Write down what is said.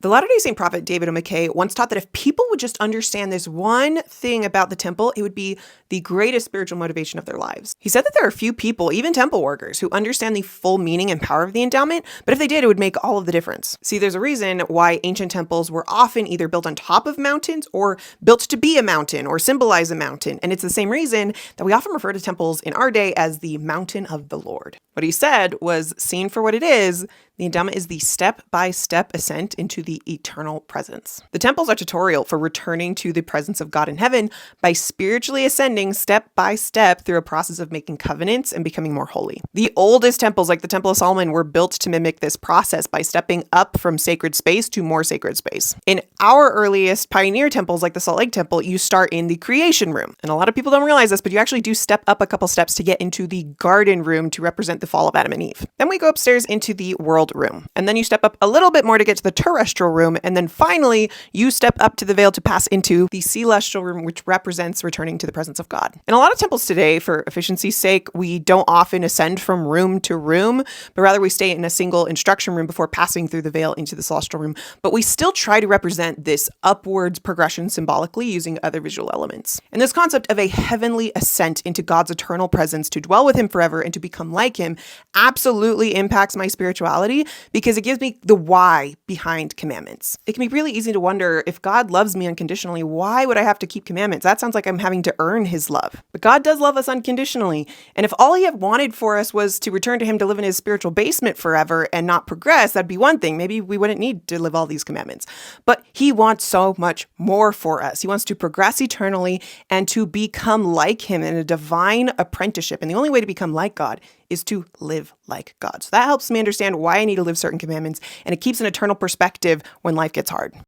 The Latter-day Saint prophet David McKay once taught that if people would just understand this one thing about the temple, it would be the greatest spiritual motivation of their lives. He said that there are few people, even temple workers, who understand the full meaning and power of the endowment, but if they did, it would make all of the difference. See, there's a reason why ancient temples were often either built on top of mountains or built to be a mountain or symbolize a mountain, and it's the same reason that we often refer to temples in our day as the mountain of the Lord. What he said was, seen for what it is, the endowment is the step-by-step ascent into the eternal presence. The temples are tutorial for returning to the presence of God in heaven by spiritually ascending step by step through a process of making covenants and becoming more holy. The oldest temples, like the Temple of Solomon, were built to mimic this process by stepping up from sacred space to more sacred space. In our earliest pioneer temples, like the Salt Lake Temple, you start in the creation room. And a lot of people don't realize this, but you actually do step up a couple steps to get into the garden room to represent the fall of Adam and Eve. Then we go upstairs into the world room. And then you step up a little bit more to get to the terrestrial room. And then finally, you step up to the veil to pass into the celestial room, which represents returning to the presence of God. In a lot of temples today, for efficiency's sake, we don't often ascend from room to room, but rather we stay in a single instruction room before passing through the veil into the celestial room. But we still try to represent this upwards progression symbolically using other visual elements. And this concept of a heavenly ascent into God's eternal presence to dwell with him forever and to become like him absolutely impacts my spirituality because it gives me the why behind commandments. It can be really easy to wonder, if God loves me unconditionally, why would I have to keep commandments? That sounds like I'm having to earn his love. But God does love us unconditionally. And if all he had wanted for us was to return to him to live in his spiritual basement forever and not progress, that'd be one thing. Maybe we wouldn't need to live all these commandments. But he wants so much more for us. He wants to progress eternally and to become like him in a divine apprenticeship. And the only way to become like God is to live like God. So that helps me understand why I need to live certain commandments, and it keeps an eternal perspective when life gets hard.